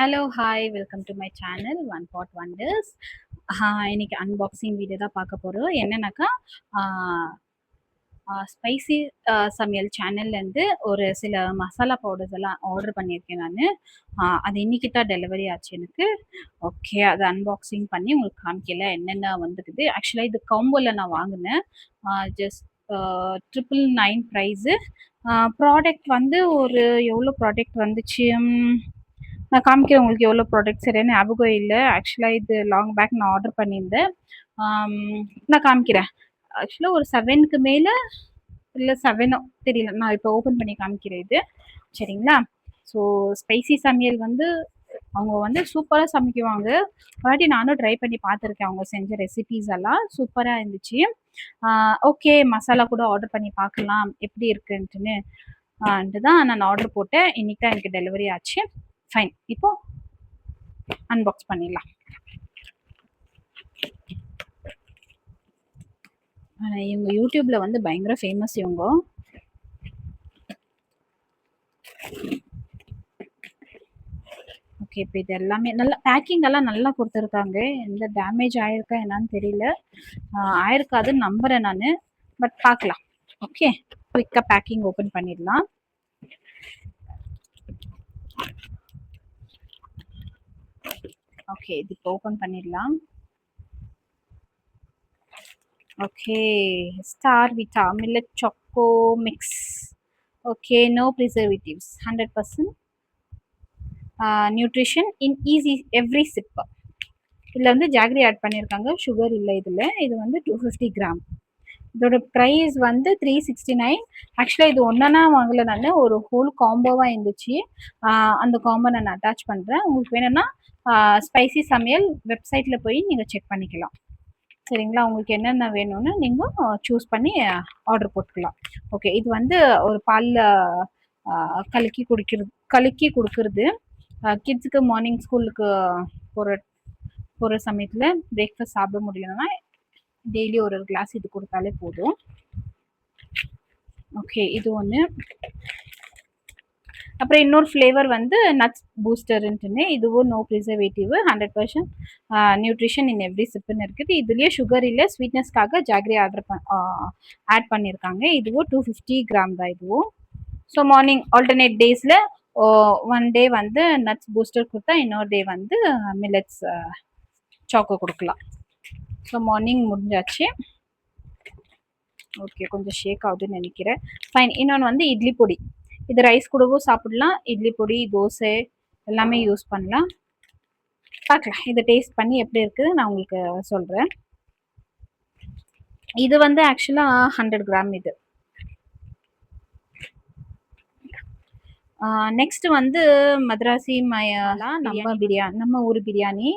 Hello, hi. Welcome to my channel one pot wonders. இன்னைக்கு unboxing video தான் பார்க்க போகிறோம். என்னன்னாக்கா ஸ்பைசி சமையல் சேனல்லேருந்து ஒரு சில மசாலா பவுடர்ஸ் எல்லாம் ஆர்டர் பண்ணியிருக்கேன் நான். அது இன்னைக்கு தான் டெலிவரி ஆச்சு எனக்கு. ஓகே, அதை அன்பாக்சிங் பண்ணி உங்களுக்கு காமிக்கல என்னென்ன வந்துக்குது. ஆக்சுவலாக இது காம்போவில் நான் வாங்கினேன். Just 999 price. ப்ராடக்ட் வந்து ஒரு எவ்வளோ ப்ராடக்ட் வந்துச்சு, நான் காமிக்கிறேன் உங்களுக்கு எவ்வளோ ப்ராடக்ட் சரியான ஞாபகம் இல்லை. ஆக்சுவலாக இது லாங் பேக் நான் ஆர்டர் பண்ணியிருந்தேன். நான் காமிக்கிறேன். ஆக்சுவலாக ஒரு 7க்கு மேலே இல்லை 7ஓ தெரியல. நான் இப்போ ஓப்பன் பண்ணி காமிக்கிறேன் இது. சரிங்களா? ஸோ ஸ்பைசி சமையல் வந்து அவங்க வந்து சூப்பராக சமைக்குவாங்க. வாட்டி நானும் ட்ரை பண்ணி பார்த்துருக்கேன். அவங்க செஞ்ச ரெசிபீஸ் எல்லாம் சூப்பராக இருந்துச்சு. ஓகே, மசாலா கூட ஆர்டர் பண்ணி பார்க்கலாம் எப்படி இருக்குன்ட்டுன்னு தான் நான் ஆர்டர் போட்டேன். இன்னைக்கு தான் எனக்கு டெலிவரி ஆச்சு. ஃபைன், இப்போ அன்பாக்ஸ் பண்ணிடலாம். இவங்க யூடியூப்ல வந்து பயங்கர ஃபேமஸ் இவங்க. ஓகே, இப்போ இது எல்லாமே நல்லா பேக்கிங் எல்லாம் நல்லா கொடுத்துருக்காங்க. எந்த டேமேஜ் ஆயிருக்கா என்னன்னு தெரியல. ஆயிருக்காதுன்னு நம்புறேன் நான். பட் பார்க்கலாம். ஓகே, குயிக்காக பேக்கிங் ஓப்பன் பண்ணிடலாம். ஓகே, இது இப்போ ஓப்பன் பண்ணிடலாம். Okay, star vita millet choco mix. Okay, no preservatives, 100% nutrition in easy every sip. இதில் வந்து ஜாகரி ஆட் பண்ணியிருக்காங்க, சுகர் இல்லை இதில். இது வந்து 250 கிராம். இதோட ப்ரைஸ் வந்து 369. ஆக்சுவலாக இது ஒன்றா வாங்கலை நான், ஒரு ஹோல் காம்போவாக இருந்துச்சு. அந்த காம்போ நான் அட்டாச் பண்ணுறேன். உங்களுக்கு வேணும்னா ஸ்பைசி சமையல் வெப்சைட்டில் போய் நீங்கள் செக் பண்ணிக்கலாம். சரிங்களா? உங்களுக்கு என்னென்ன வேணும்னு நீங்கள் சூஸ் பண்ணி ஆர்டர் போட்டுக்கலாம். ஓகே, இது வந்து ஒரு பாலில் கலக்கி கொடுக்குறது. கிட்ஸுக்கு மார்னிங் ஸ்கூலுக்கு போகிற சமயத்தில் பிரேக்ஃபாஸ்ட் சாப்பிட முடியலன்னா டெய்லி ஒரு கிளாஸ் இது கொடுத்தாலே போதும். ஓகே, இது ஒன்று. அப்புறம் இன்னொரு ஃப்ளேவர் வந்து நட்ஸ் பூஸ்டர்ன்ட்டுன்னு, இதுவும் no preservative, 100% nutrition in every சிப்புன்னு இருக்குது. இதுலேயே சுகர் இல்லை, ஸ்வீட்னஸ்க்காக ஜாகரி ஆட் பண்ணியிருக்காங்க. இதுவும் 250 கிராம் தான் இதுவும். ஸோ மார்னிங் ஆல்டர்னேட் டேஸில் ஒன் டே வந்து நட்ஸ் பூஸ்டர் கொடுத்தா இன்னொரு டே வந்து மில்லட்ஸ் சாக்கோ கொடுக்கலாம். ஸோ மார்னிங் முடிஞ்சாச்சு. ஓகே, கொஞ்சம் ஷேக் ஆகுதுன்னு நினைக்கிறேன். ஃபைன். இன்னொன்று வந்து இட்லி பொடி. இது ரைஸ் கூடவும் சாப்பிடலாம். இட்லி பொடி, தோசை எல்லாமே யூஸ் பண்ணலாம். பார்க்கலாம், இதை டேஸ்ட் பண்ணி எப்படி இருக்குது நான் உங்களுக்கு சொல்கிறேன். இது வந்து ஆக்சுவலாக 100 கிராம் இது. நெக்ஸ்ட் வந்து மദ്രാசி மயாலா நம்ம ஊர் பிரியாணி.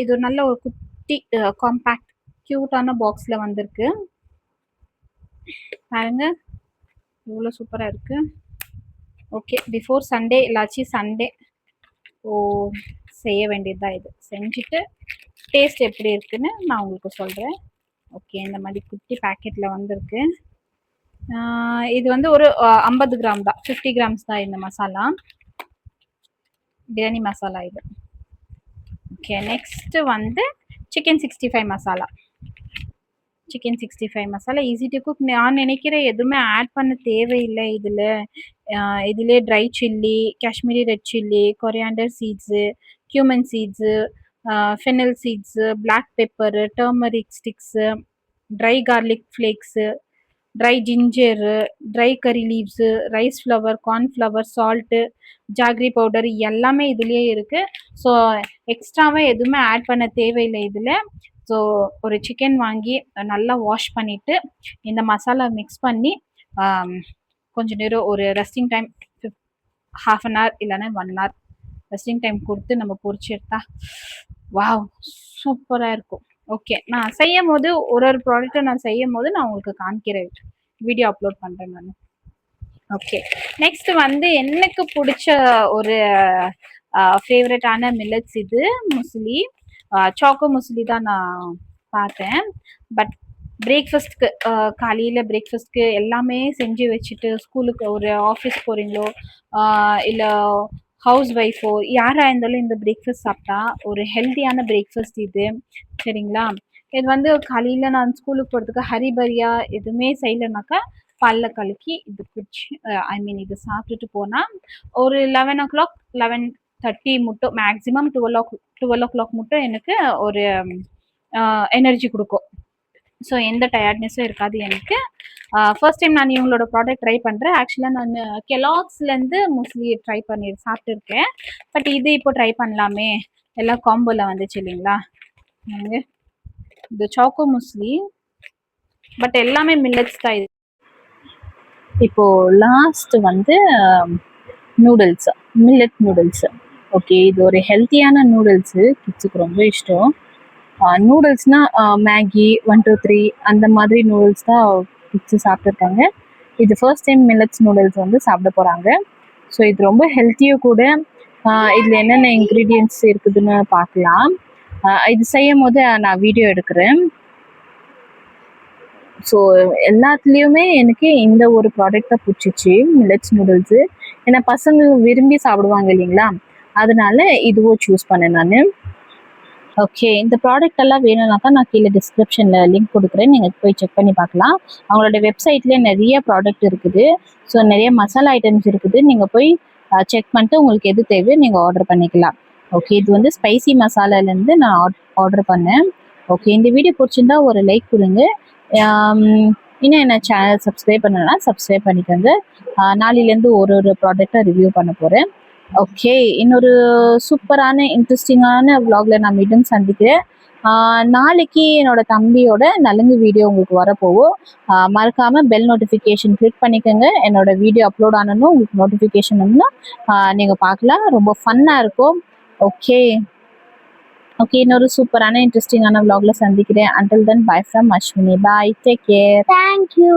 இது ஒரு நல்ல ஒரு குட்டி காம்பேக்ட் க்யூட்டான பாக்ஸில் வந்திருக்கு. பாருங்க இவ்வளோ சூப்பராக இருக்கு. ஓகே, பிஃபோர் சண்டே இல்லாச்சி சண்டே செய்ய வேண்டியதுதான். இது செஞ்சுட்டு டேஸ்ட் எப்படி இருக்குன்னு நான் உங்களுக்கு சொல்கிறேன். ஓகே, இந்த மாதிரி குட்டி பேக்கெட்டில் வந்திருக்கு. இது வந்து ஒரு 50 கிராம் தான், 50 கிராம்ஸ் தான் இந்த மசாலா, பிரியாணி மசாலா இது. ஓகே, நெக்ஸ்ட் வந்து chicken 65 masala. Chicken 65 masala easy to cook. நான் நினைக்கிறேன் எதுவுமே ஆட் பண்ண தேவையில்லை இதில். இதிலே dry chilli, Kashmiri red chilli, coriander seeds, cumin seeds, fennel seeds, black pepper, turmeric sticks, dry garlic flakes, dry ginger, dry curry leaves, rice flour, cornflour, salt, jaggery powder எல்லாமே இதுலேயே இருக்குது. ஸோ எக்ஸ்ட்ராவாக எதுவுமே ஆட் பண்ண தேவையில்லை இதில். ஸோ ஒரு chicken வாங்கி நல்லா வாஷ் பண்ணிவிட்டு இந்த மசாலா மிக்ஸ் பண்ணி கொஞ்சம் நேரம் ஒரு ரெஸ்டிங் டைம் 1/2 hour இல்லைன்னா 1 hour ரெஸ்டிங் டைம் கொடுத்து நம்ம பொரிச்சு எடுத்தா வாவ் சூப்பராக இருக்கும். ஓகே, நான் செய்யும் போது ஒரு ப்ராடக்ட்டை நான் செய்யும் போது நான் உங்களுக்கு காமிக்கிறேன், வீடியோ அப்லோட் பண்ணுறேன் நான். ஓகே, நெக்ஸ்ட் வந்து எனக்கு பிடிச்ச ஒரு ஃபேவரட்டான மில்லட்ஸ் இது முஸ்லி. சாக்கோ முஸ்லி தான் நான் பார்த்தேன். பட் பிரேக்ஃபாஸ்ட்க்கு காலையில் பிரேக்ஃபாஸ்ட்க்கு எல்லாமே செஞ்சு வச்சுட்டு ஸ்கூலுக்கு ஒரு ஆஃபீஸ் போகிறீங்களோ இல்லை ஹவுஸ் ஒய்ஃபோ யாராக இருந்தாலும் இந்த பிரேக்ஃபாஸ்ட் சாப்பிட்டா ஒரு ஹெல்த்தியான பிரேக்ஃபாஸ்ட் இது. சரிங்களா? இது வந்து காலையில் நான் ஸ்கூலுக்கு போகிறதுக்கு ஹரிபரியா எதுவுமே செய்யலைனாக்கா பால்ல கலக்கி இது குடிச்சு ஐ மீன் இது சாப்பிட்டுட்டு போனால் ஒரு 11 o'clock 11:30 மட்டும் மேக்ஸிமம் 12 o'clock மட்டும் எனக்கு ஒரு எனர்ஜி கொடுக்கும். ஸோ எந்த டயர்ட்னஸும் இருக்காது எனக்கு. ஃபர்ஸ்ட் டைம் நான் இவங்களோட ப்ராடக்ட் ட்ரை பண்ணுறேன். ஆக்சுவலாக நான் கெலாக்ஸ்லேருந்து மோஸ்ட்லி ட்ரை பண்ணி சாப்பிட்டுருக்கேன். பட் இது இப்போ ட்ரை பண்ணலாமே, எல்லாம் காம்போவில் வந்துச்சு இல்லைங்களா? இது சாக்கோ முஸ்லி, பட் எல்லாமே மில்லட்ஸ் தான். இது இப்போது லாஸ்ட் வந்து நூடுல்ஸ், மில்லட் நூடுல்ஸ். ஓகே, இது ஒரு ஹெல்த்தியான நூடுல்ஸு, கிட்ஸுக்கு ரொம்ப இஷ்டம். நூடுல்ஸ்னால் மேகி 1 2 3 அந்த மாதிரி நூடுல்ஸ் தான் கிட்ஸு சாப்பிட்ருக்காங்க. இது ஃபர்ஸ்ட் டைம் மில்லட்ஸ் நூடுல்ஸ் வந்து சாப்பிட போகிறாங்க. ஸோ இது ரொம்ப ஹெல்த்தியும் கூட. இதில் என்னென்ன இன்க்ரீடியன்ட்ஸ் இருக்குதுன்னு பார்க்கலாம். இது செய்யும் போது நான் வீடியோ எடுக்கிறேன். ஸோ எல்லாத்துலேயுமே எனக்கு இந்த ஒரு ப்ராடக்ட் தான் பிடிச்சிச்சு, மில்லட்ஸ் நூடுல்ஸு. ஏன்னா பசங்க விரும்பி சாப்பிடுவாங்க இல்லைங்களா, அதனால இதுவும் சூஸ் பண்ணேன் நான். ஓகே, இந்த ப்ராடக்ட் எல்லாம் வேணும்னாக்கா நான் கீழே டிஸ்கிரிப்ஷனில் லிங்க் கொடுக்குறேன், நீங்கள் போய் செக் பண்ணி பார்க்கலாம். அவங்களோட வெப்சைட்லேயே நிறைய ப்ராடக்ட் இருக்குது. ஸோ நிறைய மசாலா ஐட்டம்ஸ் இருக்குது, நீங்கள் போய் செக் பண்ணிட்டு உங்களுக்கு எது தேவையோ நீங்கள் ஆர்டர் பண்ணிக்கலாம். ஓகே, இது வந்து ஸ்பைசி மசாலாலேருந்து நான் ஆர்டர் பண்ணேன். ஓகே, இந்த வீடியோ பிடிச்சிருந்தா ஒரு லைக் கொடுங்க. இன்னும் என்ன சேனல் சப்ஸ்கிரைப் பண்ணலன்னா சப்ஸ்கிரைப் பண்ணிக்கோங்க. நாளையிலேருந்து ஒரு ப்ராடக்டாக ரிவ்யூ பண்ண போகிறேன். ஓகே, இன்னொரு சூப்பரான இன்ட்ரெஸ்டிங்கான vlogல நான் மீண்டும் சந்திக்கிறேன். நாளைக்கு என்னோட தம்பியோட நலுங்கு வீடியோ உங்களுக்கு வரப்போகும். மறக்காமல் பெல் நோட்டிஃபிகேஷன் கிளிக் பண்ணிக்கோங்க. என்னோட வீடியோ அப்லோட் ஆனதும் உங்களுக்கு நோட்டிஃபிகேஷன் வந்து நீங்கள் பார்க்கலாம். ரொம்ப ஃபன்னாக இருக்கும். ஓகே ஓகே, இன்னொரு சூப்பரான இன்ட்ரெஸ்டிங்கான vlogல சந்திக்கிறேன். Until then, bye from Ashwini. Bye, take care. Thank you.